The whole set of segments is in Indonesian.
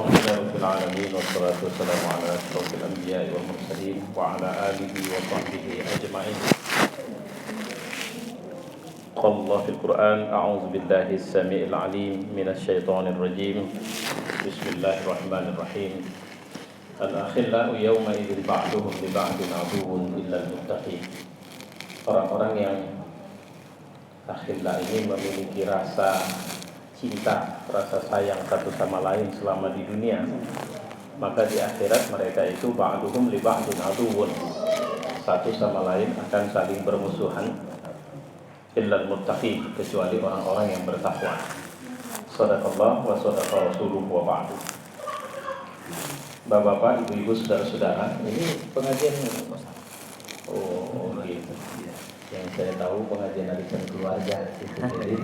Alhamdulillah rabbil alamin wassalatu wassalamu ala asyrofil anbiya'i wal mursalin wa ala alihi wa sahbihi ajma'in. Qala Allah fil Qur'an a'udzu billahi as-sami'il 'alim minasy syaithanir rajim. Bismillahirrahmanirrahim. Al-akhillau yawma idzin ba'duhum li ba'din 'aduwwun illal muttaqin. Orang-orang yang akhilla ini memiliki rasa cinta, rasa sayang satu sama lain selama di dunia, maka di akhirat mereka itu ba'duhum li ba'din aduwwun, satu sama lain akan saling bermusuhan, illal muttaqin, kecuali orang-orang yang bertakwa. Shadaqallah wa shadaqa rasuluhu wa ba'du. Bapak-bapak, ibu-ibu, saudara-saudara, ini pengajian gitu. Yang saya tahu pengajian arisan keluarga gitu. Jadi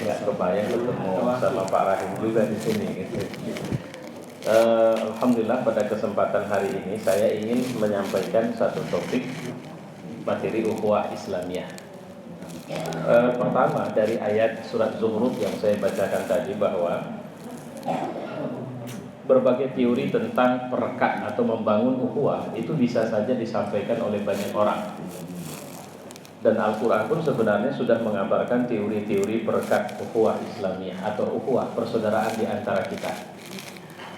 nggak kebayang ketemu sama Pak Rahim juga di sini gitu. Alhamdulillah pada kesempatan hari ini saya ingin menyampaikan satu topik materi ukhuwah Islamiyah. Pertama dari ayat surat Zukhruf yang saya bacakan tadi, bahwa berbagai teori tentang perekat atau membangun ukhuwah itu bisa saja disampaikan oleh banyak orang. Dan Al-Quran pun sebenarnya sudah mengabarkan teori-teori perekat ukhuwah Islamiyah atau ukhuwah persaudaraan di antara kita.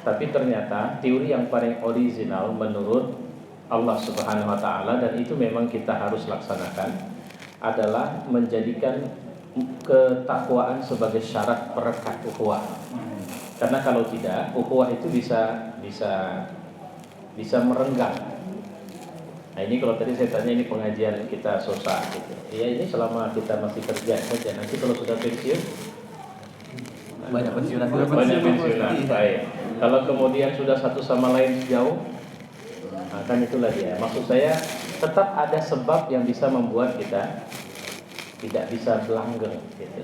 Tapi ternyata teori yang paling original menurut Allah Subhanahu wa Ta'ala, dan itu memang kita harus laksanakan, adalah menjadikan ketakwaan sebagai syarat perekat ukhuwah. Karena kalau tidak, ukhuwah itu bisa merenggang. Nah ini kalau tadi saya tanya ini pengajian kita sosa gitu. Ya ini selama kita masih kerja saja. Nanti kalau sudah pensiun, banyak pensiunan. Baik. Kalau kemudian sudah satu sama lain jauh, nah kan itulah dia. Maksud saya tetap ada sebab yang bisa membuat kita tidak bisa berlanggeng gitu.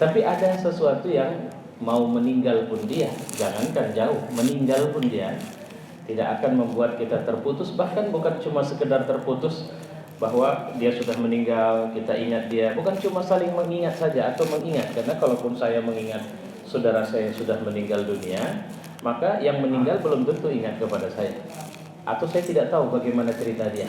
Tapi ada sesuatu yang mau meninggal pun dia, jangankan jauh, meninggal pun dia tidak akan membuat kita terputus. Bahkan bukan cuma sekedar terputus bahwa dia sudah meninggal, kita ingat dia, bukan cuma saling mengingat saja atau mengingat. Karena kalaupun saya mengingat saudara saya yang sudah meninggal dunia, maka yang meninggal belum tentu ingat kepada saya, atau saya tidak tahu bagaimana cerita dia.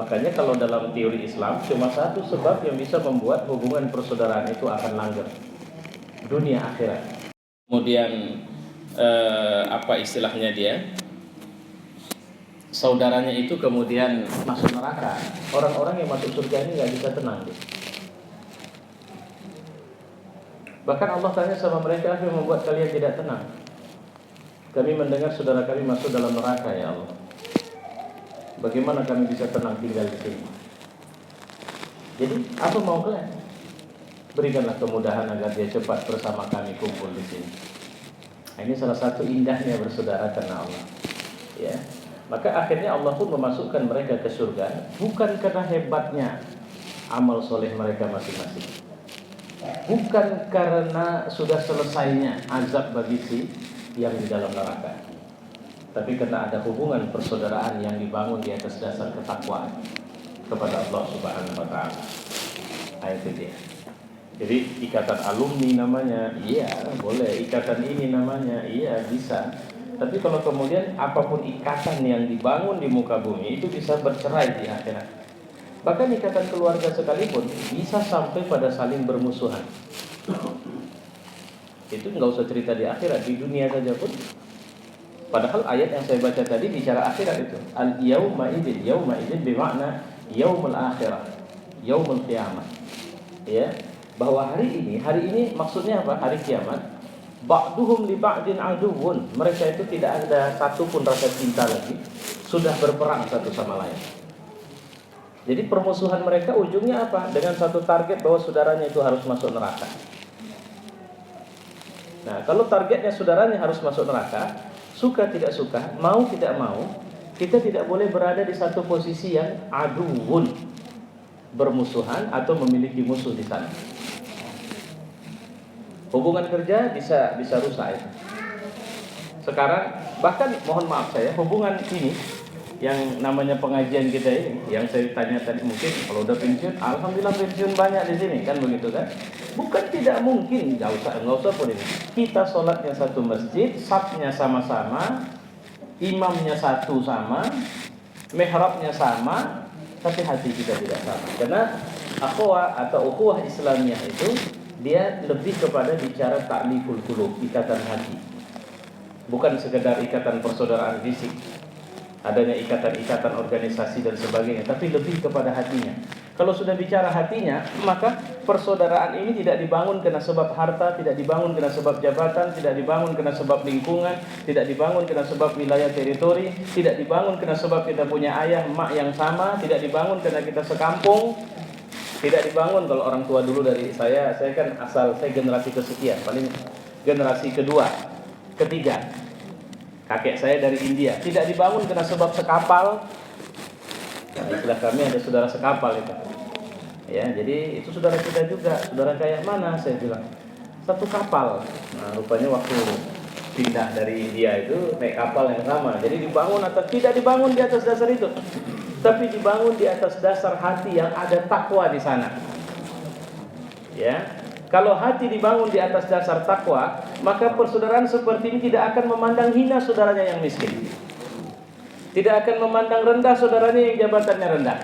Makanya kalau dalam teori Islam cuma satu sebab yang bisa membuat hubungan persaudaraan itu akan langgeng, dunia akhirat. Kemudian apa istilahnya dia, saudaranya itu kemudian masuk neraka, orang-orang yang masuk surga ini nggak bisa tenang gitu. Bahkan Allah tanya sama mereka, apa yang membuat kalian tidak tenang? Kami mendengar saudara kami masuk dalam neraka, ya Allah. Bagaimana kami bisa tenang tinggal di sini? Jadi apa mau kalian? Berikanlah kemudahan agar dia cepat bersama kami kumpul di sini. Nah, ini salah satu indahnya bersaudara karena Allah. Ya, maka akhirnya Allah pun memasukkan mereka ke surga bukan karena hebatnya amal soleh mereka masing-masing, bukan karena sudah selesainya azab bagi si yang di dalam neraka, tapi karena ada hubungan persaudaraan yang dibangun di atas dasar ketakwaan kepada Allah Subhanahu wa Ta'ala. Itu dia. Jadi ikatan alumni namanya, iya boleh. Ikatan ini namanya, iya bisa. Tapi kalau kemudian apapun ikatan yang dibangun di muka bumi itu bisa bercerai di akhirat. Bahkan ikatan keluarga sekalipun bisa sampai pada saling bermusuhan. Itu nggak usah cerita di akhirat, di dunia saja pun. Padahal ayat yang saya baca tadi bicara akhirat itu. Al-yawma idzin bermakna yaumul akhirah, yaumul qiyamah. Ya. Bahwa hari ini maksudnya apa? Hari kiamat. Ba'duhum li ba'din aduwwun. Mereka itu tidak ada satu pun rasa cinta lagi, sudah berperang satu sama lain. Jadi permusuhan mereka ujungnya apa? Dengan satu target bahwa saudaranya itu harus masuk neraka. Nah, kalau targetnya saudaranya harus masuk neraka, suka tidak suka, mau tidak mau, kita tidak boleh berada di satu posisi yang aduwwun, bermusuhan atau memiliki musuh di sana. Hubungan kerja bisa rusak itu. Sekarang bahkan mohon maaf saya, hubungan ini yang namanya pengajian kita ini, yang saya tanya tadi, mungkin kalau udah pensiun, alhamdulillah pensiun banyak di sini kan begitu kan. Bukan tidak mungkin, nggak usah pun ini. Kita sholatnya satu masjid, safnya sama-sama, imamnya satu sama, mihrabnya sama, tapi hati kita tidak sama. Karena akhwah atau ukhuwah Islamiyah itu dia lebih kepada bicara ta'liful qulub, ikatan hati. Bukan sekedar ikatan persaudaraan fisik, adanya ikatan-ikatan organisasi dan sebagainya, tapi lebih kepada hatinya. Kalau sudah bicara hatinya, maka persaudaraan ini tidak dibangun karena sebab harta, tidak dibangun karena sebab jabatan, tidak dibangun karena sebab lingkungan, tidak dibangun karena sebab wilayah teritori, tidak dibangun karena sebab kita punya ayah, emak yang sama, tidak dibangun karena kita sekampung, tidak dibangun kalau orang tua dulu dari saya kan saya generasi kesekian, paling generasi kedua, ketiga. Kakek saya dari India, tidak dibangun karena sebab sekapal. Nah, istilah kami ada saudara sekapal itu. Ya, jadi itu saudara kita juga. Saudara kayak mana? Saya bilang satu kapal. Nah, rupanya waktu pindah dari India itu naik kapal yang sama. Jadi dibangun atau tidak dibangun di atas dasar itu, tapi dibangun di atas dasar hati yang ada takwa di sana. Ya. Kalau hati dibangun di atas dasar takwa, maka persaudaraan seperti ini tidak akan memandang hina saudaranya yang miskin. Tidak akan memandang rendah saudaranya yang jabatannya rendah.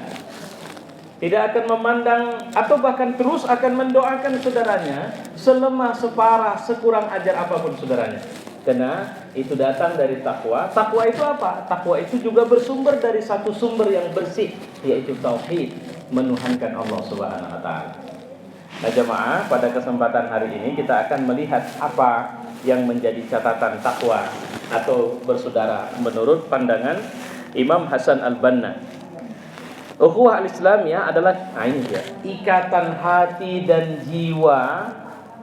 Tidak akan memandang atau bahkan terus akan mendoakan saudaranya selemah, separah, sekurang ajar apapun saudaranya. Karena itu datang dari takwa. Takwa itu apa? Takwa itu juga bersumber dari satu sumber yang bersih, yaitu tauhid, menuhankan Allah Subhanahu wa taala. Nah jemaah, pada kesempatan hari ini kita akan melihat apa yang menjadi catatan takwa atau bersaudara menurut pandangan Imam Hasan Al-Banna. Ukhuwah Al-Islamiyah adalah ini dia, ikatan hati dan jiwa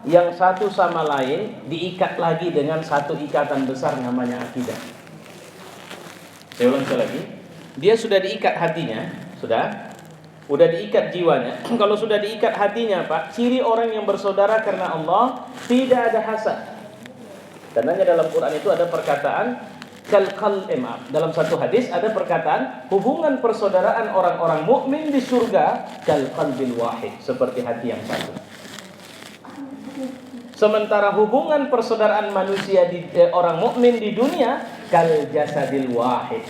yang satu sama lain diikat lagi dengan satu ikatan besar namanya akidah. Saya ulang sekali lagi, dia sudah diikat hatinya, udah diikat jiwanya. Kalau sudah diikat hatinya, Pak, ciri orang yang bersaudara karena Allah tidak ada hasad. Karena dalam Quran itu ada perkataan dalam satu hadis ada perkataan hubungan persaudaraan orang-orang mukmin di surga kal qalbil wahid, seperti hati yang satu. Sementara hubungan persaudaraan manusia orang mukmin di dunia kal jasadil wahid,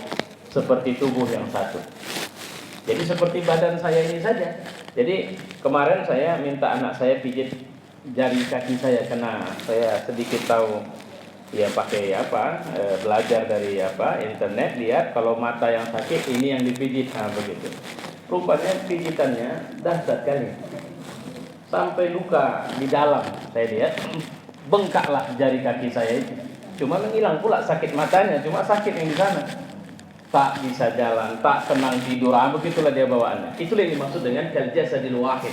seperti tubuh yang satu. Jadi seperti badan saya ini saja. Jadi kemarin saya minta anak saya pijit jari kaki saya karena saya sedikit tahu ya pakai belajar dari internet, lihat kalau mata yang sakit ini yang dipijit, begitu. Rupanya pijitannya dahsyat kali. Sampai luka di dalam saya lihat, bengkaklah jari kaki saya itu. Cuma menghilang pula sakit matanya, cuma sakit yang di sana. Tak bisa jalan, tak tenang tidur, begitulah dia bawaannya. Itulah yang dimaksud dengan kal jasadil wahid.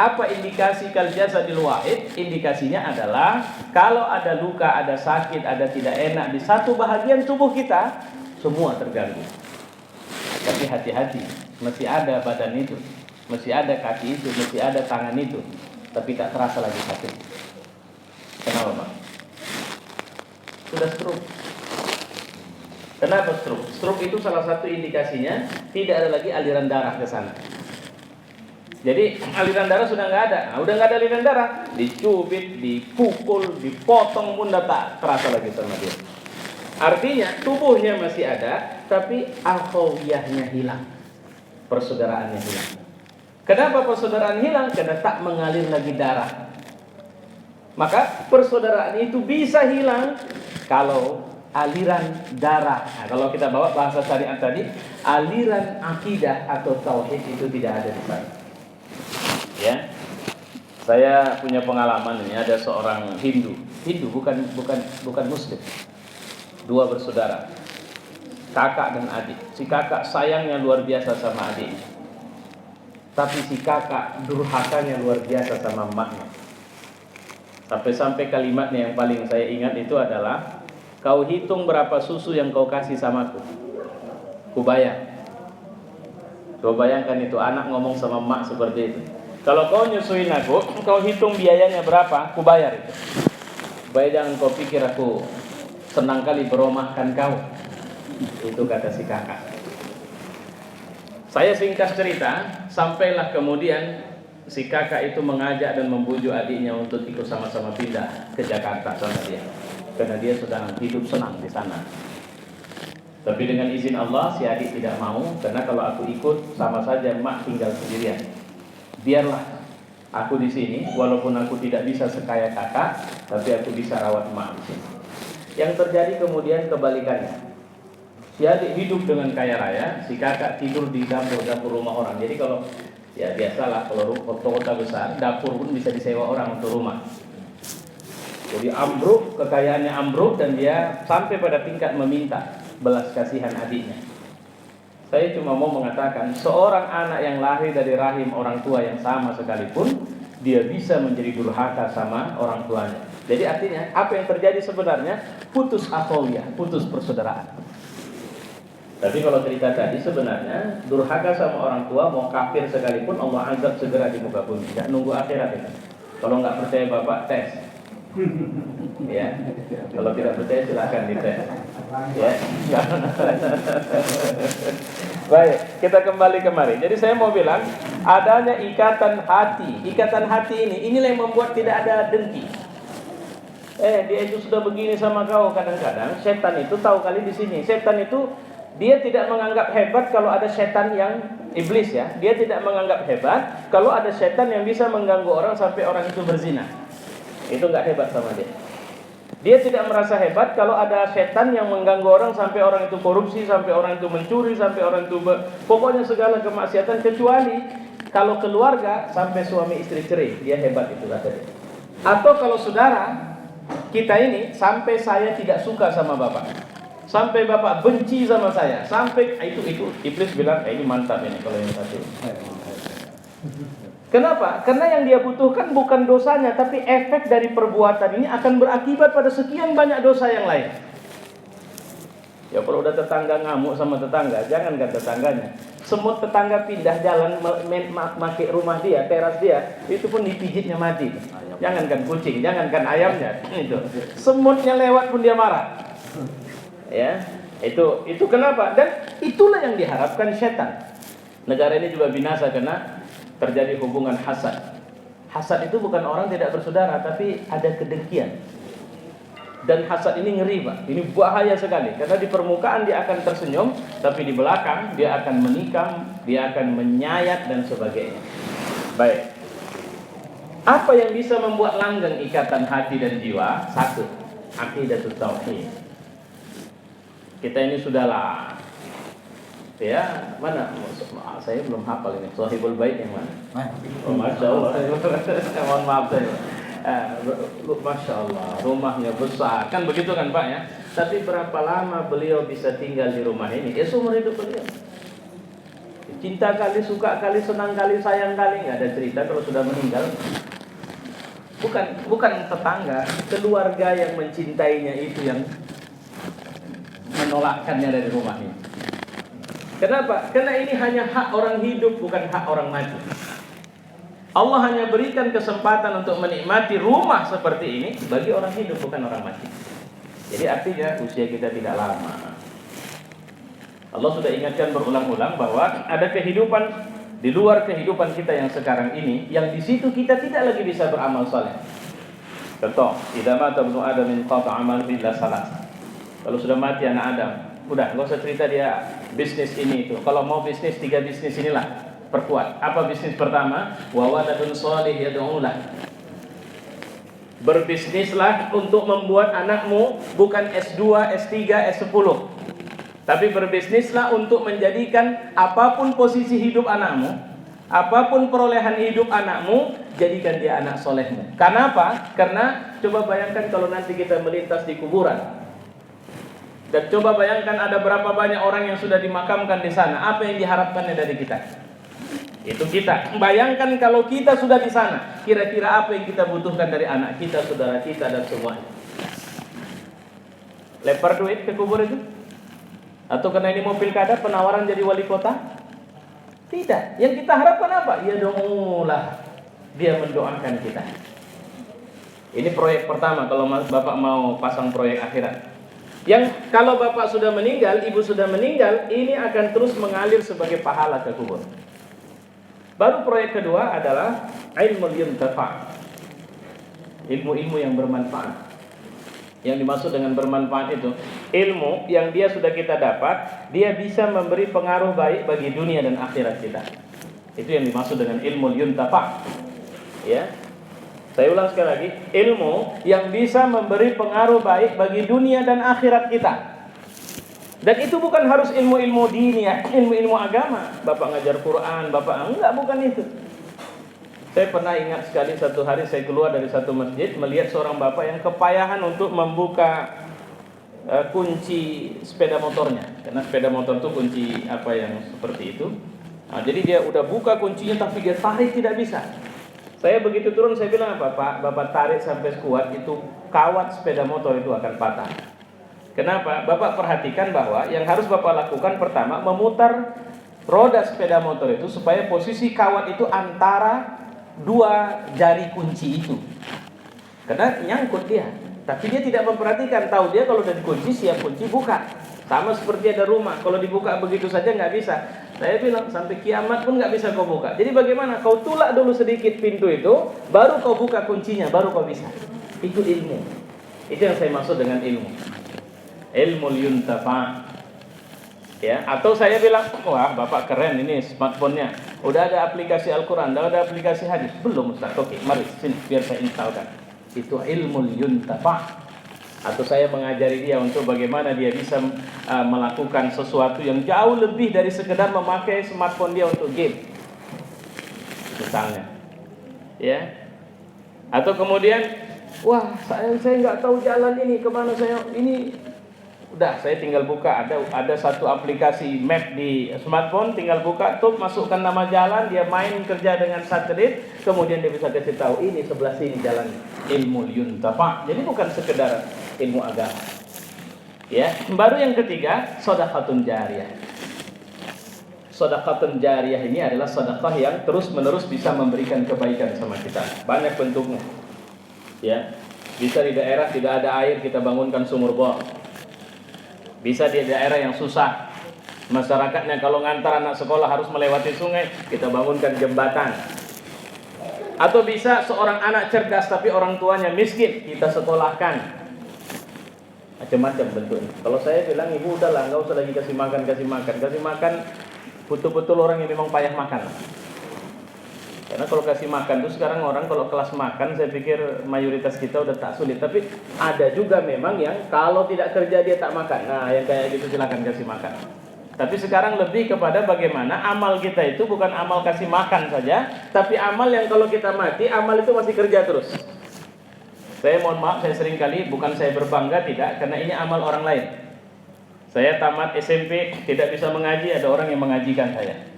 Apa indikasi kal jasadil wahid? Indikasinya adalah kalau ada luka, ada sakit, ada tidak enak di satu bahagian tubuh kita, semua terganggu. Tapi hati-hati, masih ada badan itu, masih ada kaki itu, masih ada tangan itu, tapi tak terasa lagi sakit. Kenapa, Pak? Sudah stroke. Kenapa stroke? Stroke itu salah satu indikasinya tidak ada lagi aliran darah ke sana. Jadi aliran darah sudah nggak ada. Nah, udah nggak ada aliran darah, dicubit, dipukul, dipotong pun tak terasa lagi sama dia. Artinya tubuhnya masih ada, tapi akhawiyahnya hilang, persaudaraannya hilang. Kenapa persaudaraan hilang? Karena tak mengalir lagi darah. Maka persaudaraan itu bisa hilang kalau aliran darah. Nah, kalau kita bawa bahasa syariat tadi, aliran akidah atau tauhid itu tidak ada di sana. Ya. Saya punya pengalaman ini, ada seorang Hindu bukan Muslim. Dua bersaudara, kakak dan adik. Si kakak sayangnya luar biasa sama adiknya, tapi si kakak durhakanya luar biasa sama emaknya. Sampai-sampai kalimatnya yang paling saya ingat itu adalah, kau hitung berapa susu yang kau kasih samaku, ku bayar. Kau bayangkan itu anak ngomong sama emak seperti itu. Kalau kau nyusuin aku, kau hitung biayanya berapa, ku bayar itu. Bayar, jangan kau pikir aku senang kali beromahkan kau. Itu kata si kakak. Saya singkat cerita, sampailah kemudian si kakak itu mengajak dan membujuk adiknya untuk ikut sama-sama pindah ke Jakarta sama dia, karena dia sedang hidup senang di sana. Tapi dengan izin Allah si adik tidak mau, karena kalau aku ikut sama saja mak tinggal sendirian. Biarlah aku di sini, walaupun aku tidak bisa sekaya kakak, tapi aku bisa rawat mak di sini. Yang terjadi kemudian kebalikannya. Si adik hidup dengan kaya raya, si kakak tidur di dapur rumah orang. Jadi kalau ya biasalah kalau kota besar, dapur pun bisa disewa orang untuk rumah. Jadi ambruk, kekayaannya ambruk, dan dia sampai pada tingkat meminta belas kasihan adiknya. Saya cuma mau mengatakan, seorang anak yang lahir dari rahim orang tua yang sama sekalipun, dia bisa menjadi durhaka sama orang tuanya. Jadi artinya, apa yang terjadi sebenarnya? Putus akhawiyah, putus persaudaraan. Tapi kalau cerita tadi sebenarnya, durhaka sama orang tua, mau kafir sekalipun, Allah azab segera di muka bumi. Tidak nunggu akhirat itu. Kalau nggak percaya bapak, tes. Ya, kalau tidak percaya silahkan dites. Ya. Baik, kita kembali kemari. Jadi saya mau bilang, adanya ikatan hati. Ikatan hati inilah yang membuat tidak ada dengki. Dia itu sudah begini sama kau. Kadang-kadang setan itu tahu kali di sini. Setan itu dia tidak menganggap hebat kalau ada setan yang iblis ya. Dia tidak menganggap hebat kalau ada setan yang bisa mengganggu orang sampai orang itu berzina. Itu nggak hebat sama dia. Dia tidak merasa hebat kalau ada setan yang mengganggu orang sampai orang itu korupsi, sampai orang itu mencuri, sampai orang itu pokoknya segala kemaksiatan, kecuali kalau keluarga sampai suami istri cerai, dia hebat itu katanya. Atau kalau saudara kita ini sampai saya tidak suka sama bapak, sampai bapak benci sama saya, sampai itu iblis bilang ini mantap ini kalau ini satu. Kenapa? Karena yang dia butuhkan bukan dosanya, tapi efek dari perbuatan ini akan berakibat pada sekian banyak dosa yang lain. Ya kalau udah tetangga ngamuk sama tetangga, jangankan tetangganya, semut tetangga pindah jalan pakai rumah dia, teras dia, itu pun dipijitnya mati. Jangankan kucing, jangankan ayamnya, itu semutnya lewat pun dia marah. Ya, itu kenapa? Dan itulah yang diharapkan setan. Negara ini juga binasa karena terjadi hubungan hasad. Hasad itu bukan orang tidak bersaudara, tapi ada kedengkian. Dan hasad ini ngeri Pak, ini bahaya sekali. Karena di permukaan dia akan tersenyum, tapi di belakang dia akan menikam, dia akan menyayat dan sebagainya. Baik. Apa yang bisa membuat langgeng ikatan hati dan jiwa? Satu, aqidatul tauhid. Kita ini sudahlah, ya mana? Saya belum hafal ini. Shahibul Bait yang mana? Oh, Masya Allah. Mohon maaf saya. Masya Allah, rumahnya besar. Kan begitu kan Pak ya? Tapi berapa lama beliau bisa tinggal di rumah ini? Ya seumur hidup beliau. Cinta kali, suka kali, senang kali, sayang kali, nggak ada cerita kalau sudah meninggal. Bukan tetangga, keluarga yang mencintainya itu yang menolakkannya dari rumah ini. Kenapa? Karena ini hanya hak orang hidup, bukan hak orang mati. Allah hanya berikan kesempatan untuk menikmati rumah seperti ini bagi orang hidup, bukan orang mati. Jadi artinya usia kita tidak lama. Allah sudah ingatkan berulang-ulang bahwa ada kehidupan di luar kehidupan kita yang sekarang ini, yang di situ kita tidak lagi bisa beramal saleh. Contoh, idza mata ibnu adam inqata amaluhu illa salat. Kalau sudah mati anak Adam, udah nggak usah cerita dia bisnis ini itu. Kalau mau bisnis, 3 bisnis inilah perkuat. Apa bisnis pertama? Wa waladun shalih yad'ulah. Berbisnislah untuk membuat anakmu bukan S2, S3, S10. Tapi berbisnislah untuk menjadikan apapun posisi hidup anakmu, apapun perolehan hidup anakmu, jadikan dia anak solehmu. Kenapa? Karena coba bayangkan kalau nanti kita melintas di kuburan. Dan coba bayangkan ada berapa banyak orang yang sudah dimakamkan di sana. Apa yang diharapkannya dari kita? Itu kita. Bayangkan kalau kita sudah di sana, kira-kira apa yang kita butuhkan dari anak kita, saudara kita, dan semuanya. Lempar duit ke kubur itu? Atau karena ini mau pilkada, penawaran jadi wali kota? Tidak. Yang kita harapkan apa? Ya doalah dia mendoakan kita. Ini proyek pertama kalau Bapak mau pasang proyek akhirat. Yang kalau Bapak sudah meninggal, Ibu sudah meninggal, ini akan terus mengalir sebagai pahala ke kubur. Baru proyek kedua adalah ilmu yuntafa, ilmu-ilmu yang bermanfaat. Yang dimaksud dengan bermanfaat itu ilmu yang dia sudah kita dapat, dia bisa memberi pengaruh baik bagi dunia dan akhirat kita. Itu yang dimaksud dengan ilmu yuntafa. Ya, saya ulang sekali lagi, ilmu yang bisa memberi pengaruh baik bagi dunia dan akhirat kita. Dan itu bukan harus ilmu-ilmu dini ya, ilmu-ilmu agama. Bapak ngajar Quran, bapak enggak, bukan itu. Saya pernah ingat sekali satu hari saya keluar dari satu masjid, melihat seorang bapak yang kepayahan untuk membuka kunci sepeda motornya. Karena sepeda motor itu kunci apa yang seperti itu. Nah, jadi dia udah buka kuncinya tapi dia tarik tidak bisa. Saya begitu turun, saya bilang, Bapak tarik sampai kuat, itu kawat sepeda motor itu akan patah. Kenapa? Bapak perhatikan bahwa yang harus Bapak lakukan pertama, memutar roda sepeda motor itu supaya posisi kawat itu antara dua jari kunci itu. Karena nyangkut dia. Tapi dia tidak memperhatikan, tahu dia kalau udah dikunci siap kunci buka. Sama seperti ada rumah, kalau dibuka begitu saja nggak bisa. Saya bilang sampai kiamat pun nggak bisa kau buka. Jadi bagaimana? Kau tulak dulu sedikit pintu itu, baru kau buka kuncinya, baru kau bisa. Itu ilmu. Itu yang saya maksud dengan ilmu. Ilmu yuntafa. Ya, atau saya bilang, wah bapak keren ini smartphone-nya, udah ada aplikasi Al-Quran, udah ada aplikasi hadis. Belum Ustaz, oke mari sini biar saya instalkan. Itu ilmu yuntafa. Atau saya mengajari dia untuk bagaimana dia bisa melakukan sesuatu yang jauh lebih dari sekedar memakai smartphone dia untuk game, misalnya. Ya. Atau kemudian, wah saya nggak tahu jalan ini kemana saya ini. Udah, saya tinggal buka, ada satu aplikasi map di smartphone, tinggal buka, tuh masukkan nama jalan, dia main kerja dengan satelit, kemudian dia bisa kasih tahu ini sebelah sini jalan. Ilmu yuntafa. Jadi bukan sekedar ilmu agama. Ya, baru yang ketiga, sedekahun jariyah. Sedekahun jariyah ini adalah sedekah yang terus-menerus bisa memberikan kebaikan sama kita. Banyak bentuknya. Ya. Bisa di daerah tidak ada air, kita bangunkan sumur bor. Bisa di daerah yang susah, masyarakatnya kalau ngantar anak sekolah harus melewati sungai, kita bangunkan jembatan. Atau bisa seorang anak cerdas tapi orang tuanya miskin, kita sekolahkan. Macam-macam bentuknya. Kalau saya bilang, ibu udahlah, nggak usah lagi kasih makan betul-betul orang yang memang payah makan. Karena kalau kasih makan tuh sekarang orang kalau kelas makan, saya pikir mayoritas kita udah tak sulit. Tapi ada juga memang yang kalau tidak kerja dia tak makan. Nah yang kayak gitu silakan kasih makan. Tapi sekarang lebih kepada bagaimana amal kita itu bukan amal kasih makan saja, tapi amal yang kalau kita mati, amal itu masih kerja terus. Saya mohon maaf, saya sering kali, bukan saya berbangga, tidak, karena ini amal orang lain. Saya tamat SMP, tidak bisa mengaji, ada orang yang mengajikan saya.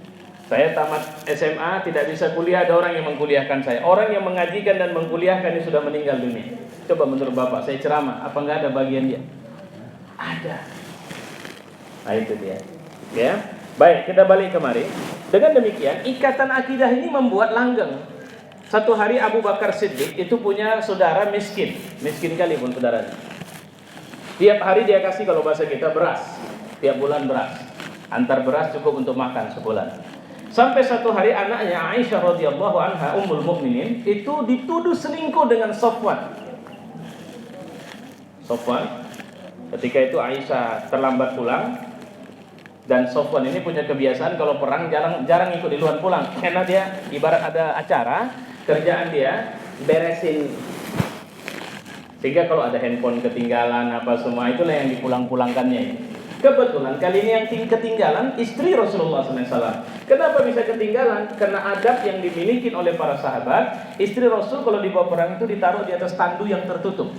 Saya tamat SMA, tidak bisa kuliah, ada orang yang mengkuliahkan saya. Orang yang mengajikan dan mengkuliahkan ini sudah meninggal dunia. Coba menurut Bapak, saya ceramah, apa enggak ada bagian dia? Ada. Nah itu dia. Ya. Baik, kita balik kemari. Dengan demikian, ikatan akidah ini membuat langgeng. Satu hari Abu Bakar Siddiq itu punya saudara miskin. Miskin kali pun saudaranya. Tiap hari dia kasih, kalau bahasa kita, beras. Tiap bulan beras. Antar beras cukup untuk makan sebulan. Sampai satu hari anaknya Aisyah radhiyallahu anha, ummul mukminin, itu dituduh selingkuh dengan Safwan. Ketika itu Aisyah terlambat pulang, dan Safwan ini punya kebiasaan kalau perang jarang ikut duluan pulang, karena dia ibarat ada acara, kerjaan dia beresin. Sehingga kalau ada handphone ketinggalan apa semua, itulah yang dipulang-pulangkannya. Kebetulan kali ini yang ketinggalan istri Rasulullah SAW. Kenapa bisa ketinggalan? Karena adab yang dimiliki oleh para sahabat, istri Rasul kalau dibawa perang itu ditaruh di atas tandu yang tertutup.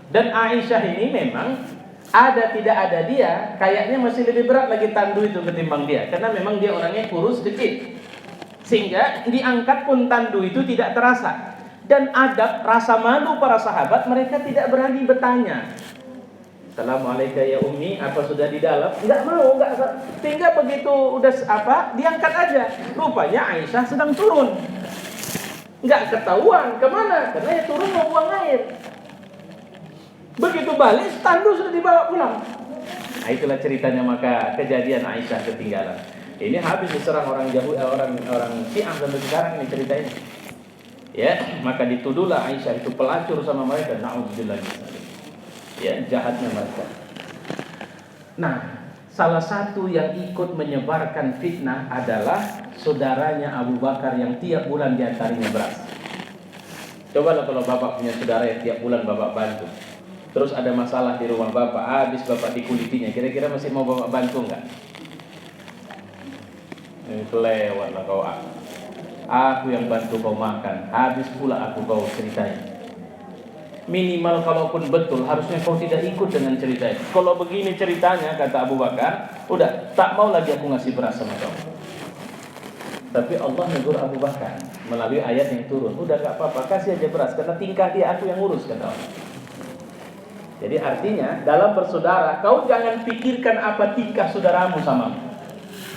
Dan Aisyah ini memang ada tidak ada dia, kayaknya masih lebih berat lagi tandu itu ketimbang dia, karena memang dia orangnya kurus kecil. Sehingga diangkat pun tandu itu tidak terasa. Dan adab rasa malu para sahabat, mereka tidak berani bertanya. Assalamualaikum ya Ummi, apa sudah di dalam? Enggak mau, enggak. Tinggal begitu udah diangkat aja. Rupanya Aisyah sedang turun. Enggak ketahuan kemana, karena ya turun mau buang air. Begitu balik, tandu sudah dibawa pulang. Nah itulah ceritanya, maka kejadian Aisyah ketinggalan. Ini habis diserang orang orang Syiah sampai sekarang ini cerita ini. Ya, maka dituduhlah Aisyah itu pelacur sama mereka. Na'udzubillah. Ya, jahatnya mereka. Nah, salah satu yang ikut menyebarkan fitnah adalah saudaranya Abu Bakar yang tiap bulan diantarinya beras. Cobalah kalau bapak punya saudara yang tiap bulan bapak bantu, terus ada masalah di rumah bapak, habis bapak dikulitinya, kira-kira masih mau bapak bantu nggak? Kelewat lah kau aku. Aku yang bantu kau makan, habis pula aku kau ceritain. Minimal kalaupun betul, harusnya kau tidak ikut dengan ceritanya. Kalau begini ceritanya, kata Abu Bakar, udah tak mau lagi aku ngasih beras sama kau. Tapi Allah negur Abu Bakar melalui ayat yang turun. Udah gak apa-apa, kasih aja beras, karena tingkah dia aku yang urus, kata Allah. Jadi artinya, dalam bersaudara, kau jangan pikirkan apa tingkah saudaramu samamu.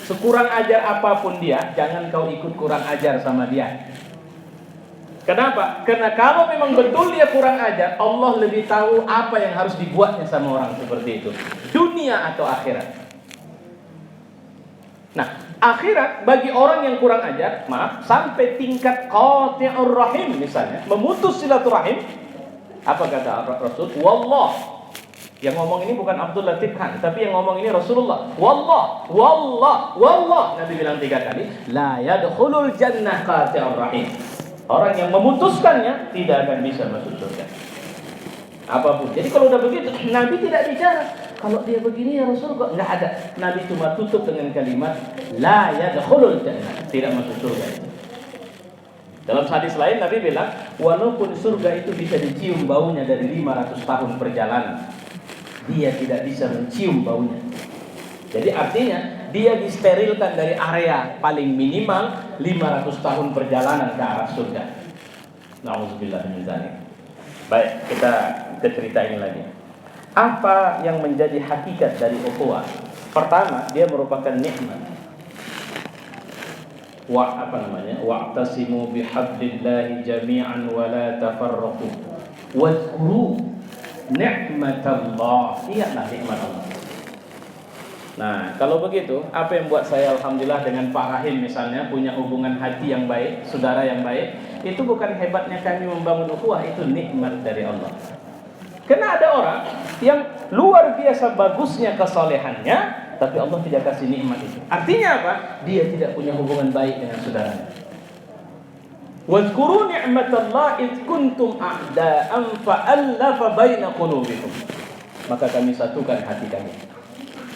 Sekurang ajar apapun dia, jangan kau ikut kurang ajar sama dia. Kenapa? Karena kalau memang betul dia kurang ajar, Allah lebih tahu apa yang harus dibuatnya sama orang seperti itu, dunia atau akhirat. Nah, akhirat bagi orang yang kurang ajar, maaf, sampai tingkat qati'ur rahim misalnya, memutus silaturahim, apa kata Rasul? Wallah. Yang ngomong ini bukan Abdul Latif Khan, tapi yang ngomong ini Rasulullah. Wallah, wallah, wallah. Nabi bilang 3 kali, la yadkhulul jannah qati'ur rahim. Orang yang memutuskannya tidak akan bisa masuk surga. Apapun. Jadi kalau udah begitu, Nabi tidak bicara. Kalau dia begini ya Rasul kok enggak ada. Nabi cuma tutup dengan kalimat la yadkhulul jannah, tidak masuk surga itu. Dalam hadis lain Nabi bilang, walaupun surga itu bisa dicium baunya dari 500 tahun perjalanan, dia tidak bisa mencium baunya. Jadi artinya dia disterilkan dari area paling minimal 500 tahun perjalanan ke arah surga. Na'udzubillah min dzalik. Baik, kita ke cerita ini lagi. Apa yang menjadi hakikat dari ukhuwah? Pertama, dia merupakan nikmat. Wa'tasimu bihablillahi jami'an wa la tafarraqu. Wadhkuru ni'matallah. Ingatlah nikmat Allah. Nah, kalau begitu, apa yang buat saya alhamdulillah dengan Pak Rahim misalnya punya hubungan hati yang baik, saudara yang baik, itu bukan hebatnya kami membangun ukhuwah, itu nikmat dari Allah. Karena ada orang yang luar biasa bagusnya kesolehannya, tapi Allah tidak kasih nikmat itu. Artinya apa? Dia tidak punya hubungan baik dengan saudaranya. Wadhkuru ni'matallahi id kuntum a'da'an fa'alafa baina qulubikum. Maka kami satukan hati kami.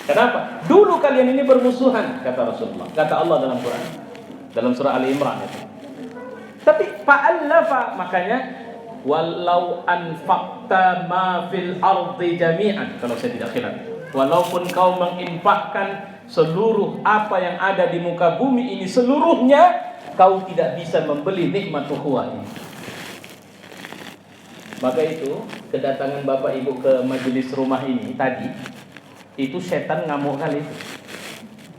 Kenapa? Dulu kalian ini bermusuhan, kata Rasulullah, kata Allah dalam Quran, dalam surah Ali Imran itu. Tapi fa'alafa, makanya walau anfaqta ma fil ardi jami'an, kalau saya tidak khilaf, walaupun kau menginfakkan seluruh apa yang ada di muka bumi ini seluruhnya, kau tidak bisa membeli nikmat ukhuwah ini. Maka itu kedatangan Bapak Ibu ke majelis rumah ini tadi, itu setan ngamuk kali itu.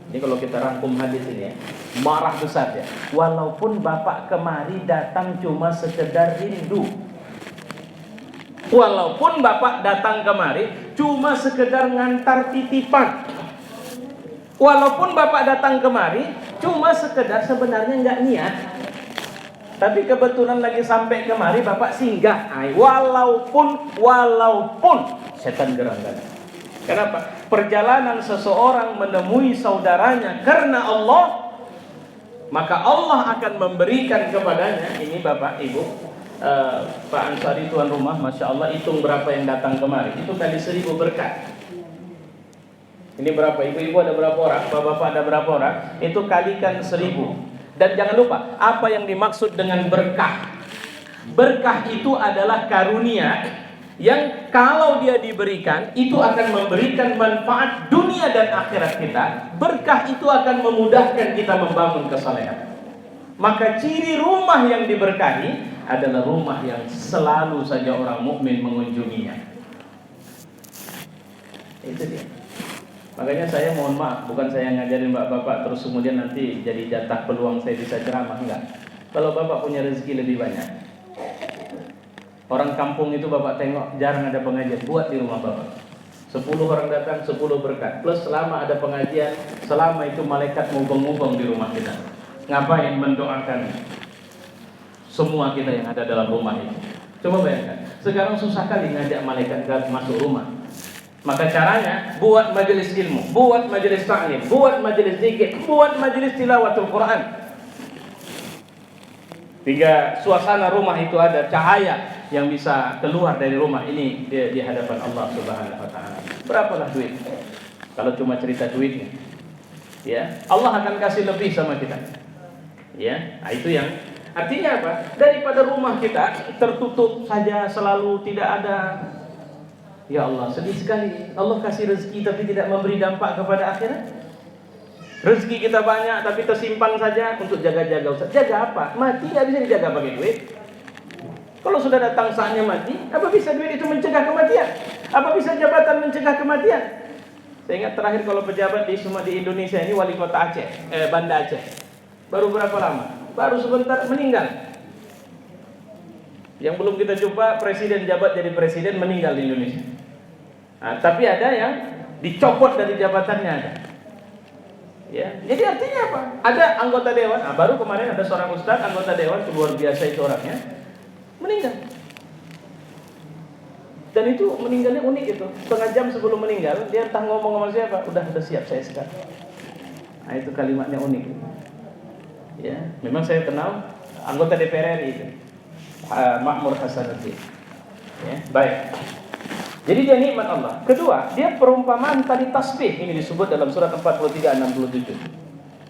Ini kalau kita rangkum hadis ini ya, marah besar ya. Walaupun Bapak kemari datang cuma sekedar rindu, walaupun Bapak datang kemari cuma sekedar ngantar titipan, walaupun Bapak datang kemari cuma sekedar sebenarnya nggak niat, tapi kebetulan lagi sampai kemari Bapak singgah. Walaupun setan geram kan. Kenapa? Perjalanan seseorang menemui saudaranya karena Allah, maka Allah akan memberikan kepadanya. Ini Bapak Ibu, Pak Ansari tuan rumah, Masya Allah, hitung berapa yang datang kemari, itu kali 1000 berkat. Ini berapa? Ibu-ibu ada berapa orang? Bapak-bapak ada berapa orang? Itu kalikan 1000. Dan jangan lupa, apa yang dimaksud dengan berkah? Berkah itu adalah karunia yang kalau dia diberikan, itu akan memberikan manfaat dunia dan akhirat kita. Berkah itu akan memudahkan kita membangun kesalehan. Maka ciri rumah yang diberkahi adalah rumah yang selalu saja orang mukmin mengunjunginya. Itu dia. Makanya saya mohon maaf, bukan saya ngajarin bapak-bapak terus kemudian nanti jadi jatah peluang saya bisa ceramah, enggak. Kalau bapak punya rezeki lebih banyak, orang kampung itu bapak tengok jarang ada pengajian, buat di rumah bapak. 10 orang datang, 10 berkat. Plus selama ada pengajian, selama itu malaikat mubeng-mubeng di rumah kita. Ngapain? Mendoakan semua kita yang ada dalam rumah ini. Coba bayangkan, sekarang susah kali ngajak malaikat masuk rumah. Maka caranya, buat majelis ilmu, buat majelis ta'lim, buat majelis zikir, buat majelis tilawatul Quran. Hingga suasana rumah itu ada cahaya yang bisa keluar dari rumah ini di hadapan Allah Subhanahu wa taala. Berapalah duit? Kalau cuma cerita duitnya. Ya, Allah akan kasih lebih sama kita. Ya, nah itu yang artinya apa? Daripada rumah kita tertutup saja selalu tidak ada. Ya Allah, sedih sekali. Allah kasih rezeki tapi tidak memberi dampak kepada akhirat. Rezeki kita banyak tapi tersimpan saja untuk jaga-jaga. Ustaz, jaga apa? Mati nggak bisa dijaga pakai duit. Kalau sudah datang saatnya mati, apa bisa duit itu mencegah kematian? Apa bisa jabatan mencegah kematian? Saya ingat terakhir kalau pejabat di Indonesia ini wali kota Aceh, Banda Aceh. Baru berapa lama? Baru sebentar meninggal. Yang belum kita jumpa presiden jabat jadi presiden meninggal di Indonesia. Nah, tapi ada yang dicopot dari jabatannya ada. Ya, jadi artinya apa? Ada anggota dewan. Nah, baru kemarin ada seorang ustaz anggota dewan luar biasa itu orangnya meninggal. Dan itu meninggalnya unik itu. Setengah jam sebelum meninggal dia entah ngomong sama siapa. Udah siap saya sekarang. Nah, itu kalimatnya unik. Ya, memang saya kenal anggota DPR RI itu. Makmur Hasanuddin. Ya, baik. Jadi dia nikmat Allah. Kedua, dia perumpamaan tali tasbih. Ini disebut dalam surat 43-67.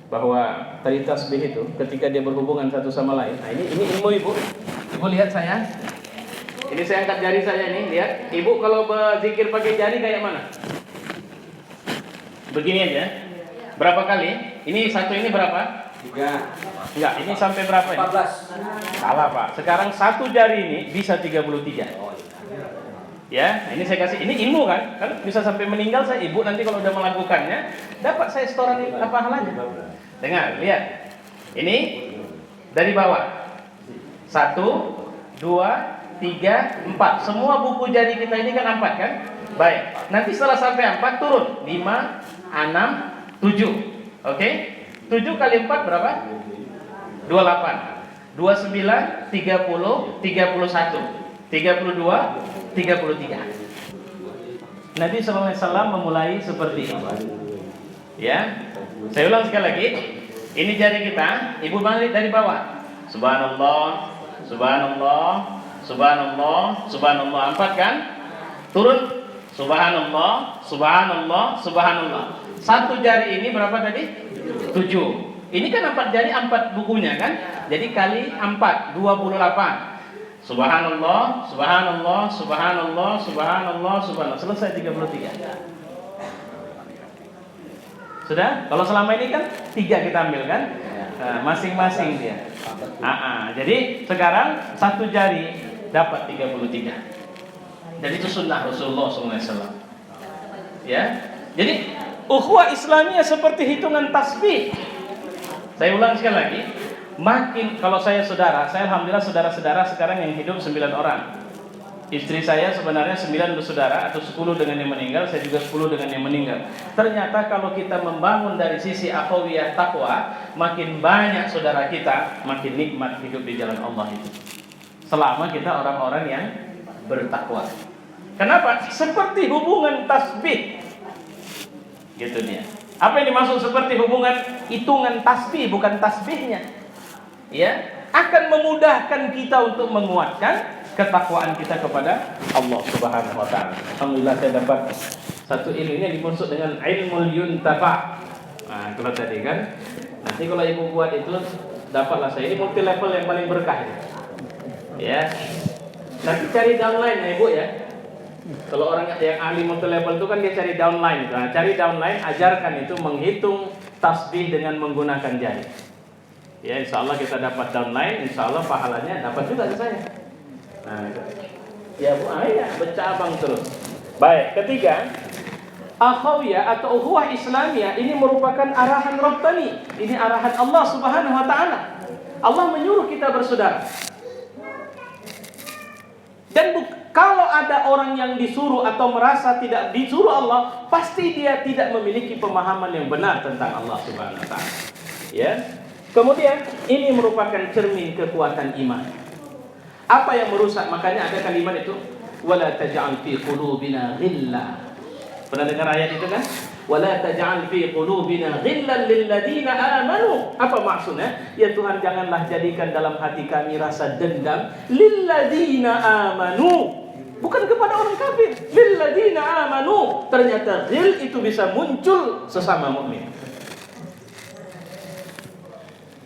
Bahwa tali tasbih itu ketika dia berhubungan satu sama lain. Nah, ini ilmu ibu. Ibu lihat saya. Ini saya angkat jari saya nih, lihat. Ibu kalau berzikir pakai jari kayak mana? Begini aja. Berapa kali? Ini satu ini berapa? 3. Enggak, ini sampai berapa ini? 14. Salah Pak. Sekarang satu jari ini bisa 33. Ya, ini saya kasih, ini ilmu kan bisa sampai meninggal saya ibu nanti kalau udah melakukannya dapat saya setoran apa halanya. Dengar, lihat. Ini dari bawah. 1, 2, 3, 4. Semua buku jari kita ini kan 4 kan? Baik. Nanti setelah sampai 4 turun 5, 6, 7. Oke? 7 kali 4 berapa? 28. 29, 30, 31. 32, 33. Nabi SAW memulai seperti ini. Ya, saya ulang sekali lagi. Ini jari kita, ibu balik dari bawah. Subhanallah, Subhanallah, Subhanallah, Subhanallah. 4 kan? Turun. Subhanallah, Subhanallah, Subhanallah. Satu jari ini berapa tadi? 7. Ini kan 4 jari 4 bukunya kan? Jadi kali 4, 28. Subhanallah, Subhanallah, Subhanallah, Subhanallah, Subhanallah. Selesai 33. Sudah? Kalau selama ini kan 3 kita ambil kan? Nah, masing-masing dia. Jadi sekarang satu jari dapat 33. Dan itu sunnah Rasulullah SAW. Ya. Jadi ukhuwah Islamiyah seperti hitungan tasbih. Saya ulang sekali lagi. Makin kalau saya alhamdulillah saudara-saudara sekarang yang hidup 9 orang. Istri saya sebenarnya 9 bersaudara atau 10 dengan yang meninggal, saya juga 10 dengan yang meninggal. Ternyata kalau kita membangun dari sisi akhawiyah takwa, makin banyak saudara kita, makin nikmat hidup di jalan Allah itu. Selama kita orang-orang yang bertakwa. Kenapa? Seperti hubungan tasbih. Gitu dia. Apa yang dimaksud seperti hubungan hitungan tasbih, bukan tasbihnya. Ya, akan memudahkan kita untuk menguatkan ketakwaan kita kepada Allah Subhanahu wa taala. Alhamdulillah saya dapat satu ilmu ini dimaksud dengan ilmul yuntafa. Nah, kalau tadi kan nanti kalau ibu buat itu dapatlah saya ini multi level yang paling berkah ini. Ya. Nanti cari downline ya, Ibu ya. Kalau orang yang ahli multi level itu kan dia cari downline. Nah, cari downline, ajarkan itu menghitung tasbih dengan menggunakan jari. Ya, insya Allah kita dapat downline, insya Allah pahalanya dapat juga ke saya. Nah, ya Bu, ya bercabang terus. Baik, ketiga, akhawiyah atau ukhuwah Islamiyah ini merupakan arahan Rabbani. Ini arahan Allah Subhanahu wa taala. Allah menyuruh kita bersaudara. Dan Kalau ada orang yang disuruh atau merasa tidak disuruh Allah, pasti dia tidak memiliki pemahaman yang benar tentang Allah Subhanahu wa taala. Ya. Kemudian ini merupakan cermin kekuatan iman. Apa yang merusak? Makanya ada kalimat itu, wala taj'al fi qulubina ghillah. Pernah dengar ayat itu kan? Wala taj'al fi qulubina ghillan lil ladzina amanu. Apa maksudnya? Ya Tuhan, janganlah jadikan dalam hati kami rasa dendam lil ladzina amanu. Bukan kepada orang kafir. Lil ladzina amanu. Ternyata ghil itu bisa muncul sesama mukmin.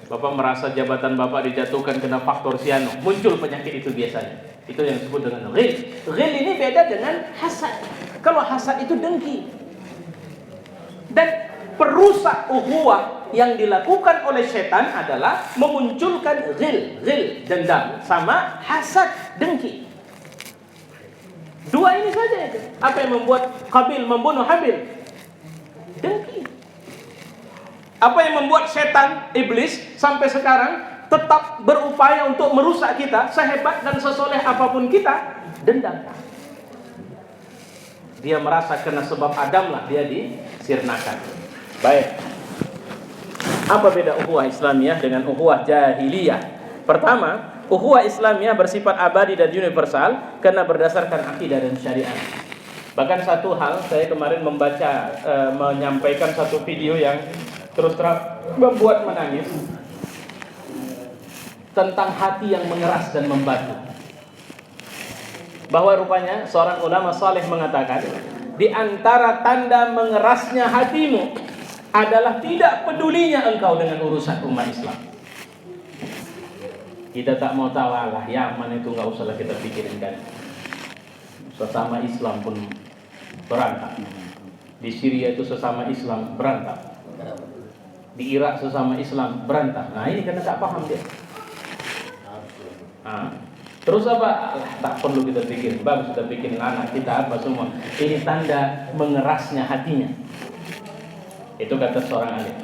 Bapak merasa jabatan Bapak dijatuhkan kena faktor siano, muncul penyakit itu biasanya. Itu yang disebut dengan ghil. Ghil ini beda dengan hasad. Kalau hasad itu dengki. Dan perusak ukhuwah yang dilakukan oleh setan adalah memunculkan ghil, dendam, sama hasad, dengki. Dua ini saja itu. Apa yang membuat Qabil membunuh Habil? Dengki. Apa yang membuat setan, iblis sampai sekarang tetap berupaya untuk merusak kita, sehebat dan sesoleh apapun kita? Dendam. Dia merasa kena sebab Adam lah dia disirnakan. Baik. Apa beda ukhuwah Islamiyah dengan ukhuwah jahiliyah? Pertama, ukhuwah Islamiyah bersifat abadi dan universal karena berdasarkan akidah dan syariat. Bahkan satu hal, saya kemarin menyampaikan satu video yang terus terang membuat menangis tentang hati yang mengeras dan membatu. Bahwa rupanya seorang ulama saleh mengatakan, di antara tanda mengerasnya hatimu adalah tidak pedulinya engkau dengan urusan umat Islam. Kita tak mau tahu lah, Yaman itu nggak usahlah kita pikirin kan. Sesama Islam pun berantak. Di Syria itu sesama Islam berantak. Di Irak sesama Islam berantak. Nah ini karena tak paham dia. Terus apa? Tak perlu kita pikirin. Bagus kita pikirin anak kita apa semua. Ini tanda mengerasnya hatinya. Itu kata seorang alim.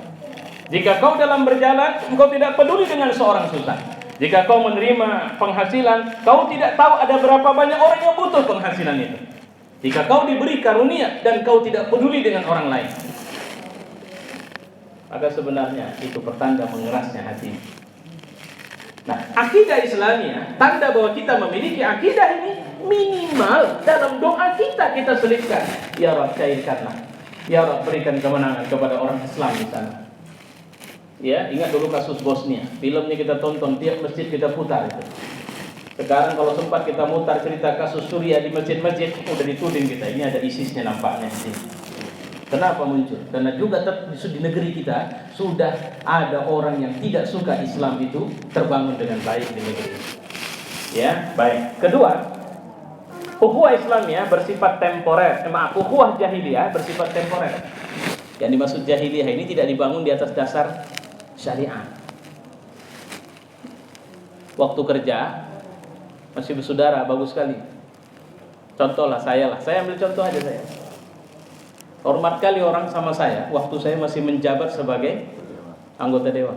Jika kau dalam berjalan, engkau tidak peduli dengan seorang susah. Jika kau menerima penghasilan, kau tidak tahu ada berapa banyak orang yang butuh penghasilan itu. Jika kau diberi karunia dan kau tidak peduli dengan orang lain, maka sebenarnya itu pertanda mengerasnya hati. Nah, akidah Islamiyah, tanda bahwa kita memiliki akidah ini minimal dalam doa kita selipkan. Ya Rabb, cairkanlah. Ya Rabb, berikan kemenangan kepada orang Islam di sana. Ya, ingat dulu kasus Bosnia. Filmnya kita tonton, tiap masjid kita putar itu. Sekarang kalau sempat kita mutar cerita kasus Suriah di masjid-masjid, udah dituding kita. Ini ada ISIS-nya nampaknya di sini. Kenapa muncul? Karena juga di negeri kita sudah ada orang yang tidak suka Islam itu terbangun dengan baik di negeri ini. Ya, baik. Kedua, ukhuwah Islamiyah bersifat temporer. Ukhuwah jahiliyah bersifat temporer. Yang dimaksud jahiliyah ini tidak dibangun di atas dasar syariat. Waktu kerja masih bersaudara, bagus sekali. Contoh lah, saya ambil contoh aja saya. Hormat kali orang sama saya waktu saya masih menjabat sebagai anggota dewan.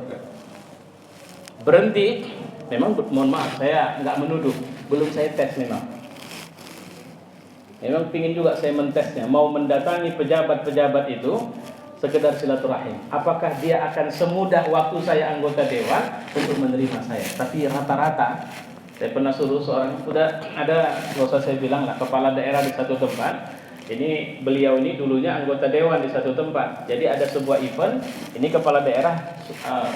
Berhenti, memang mohon maaf saya nggak menuduh, belum saya tes memang pingin juga saya mentesnya, mau mendatangi pejabat-pejabat itu sekedar silaturahim. Apakah dia akan semudah waktu saya anggota dewan untuk menerima saya? Tapi rata-rata saya pernah suruh seorang, udah ada, nggak usah saya bilang lah, kepala daerah di satu tempat. Ini beliau ini dulunya anggota dewan di satu tempat. Jadi ada sebuah event, ini kepala daerah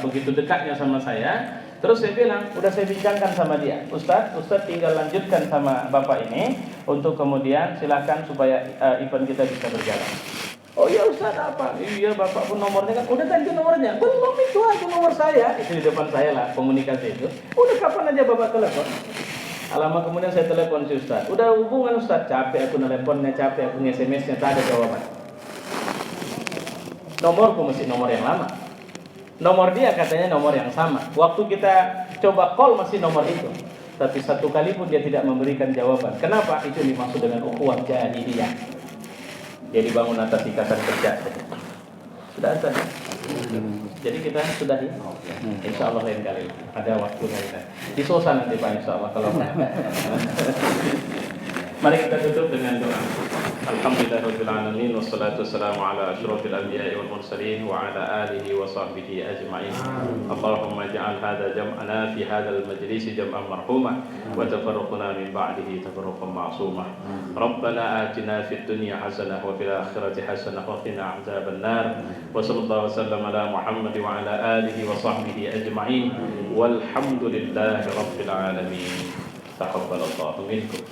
begitu dekatnya sama saya. Terus saya bilang, udah saya bincangkan sama dia, Ustadz tinggal lanjutkan sama Bapak ini untuk kemudian silakan supaya event kita bisa berjalan. Oh iya Ustadz, apa? Iya Bapak pun nomornya kan, udah ganti nomornya. Belum, itu aja nomor saya. Itu di depan saya lah komunikasi itu. Udah kapan aja Bapak telepon? Lama kemudian saya telepon si Ustadz. Udah hubungan Ustadz, capek aku nelponnya, capek aku nge-SMS-nya, tak ada jawaban. Nomorku masih nomor yang lama. Nomor dia katanya nomor yang sama. Waktu kita coba call masih nomor itu. Tapi satu kali pun dia tidak memberikan jawaban. Kenapa? Itu dimaksud dengan ukhuwah jahiliyah. Jadi bangun atas ikatan kerja. Sudah ada. Jadi kita sudahi. Insya Allah lain kali ada waktu kita. Di Sosa nanti Pak Insya Allah kalau Mari kita tutup dengan doa. Alhamdulillahirabbil alamin wassalatu wassalamu ala asyrofil anbiya'i wal mursalin wa ala alihi wa sahbihi ajma'in. Allahumma ij'al hadha jam'ana fi hadzal majlisi jam'an marhuma wa tafarruquna min ba'dihi tafarruqan ma'suma. Rabbana atina fid dunya hasanah wa fil akhirati hasanah wa qina 'adzaban nar. Wa sallallahu wasallam ala Muhammad wa ala alihi wa sahbihi ajma'in. Walhamdulillahi rabbil alamin. Taqabbalallahu minkum.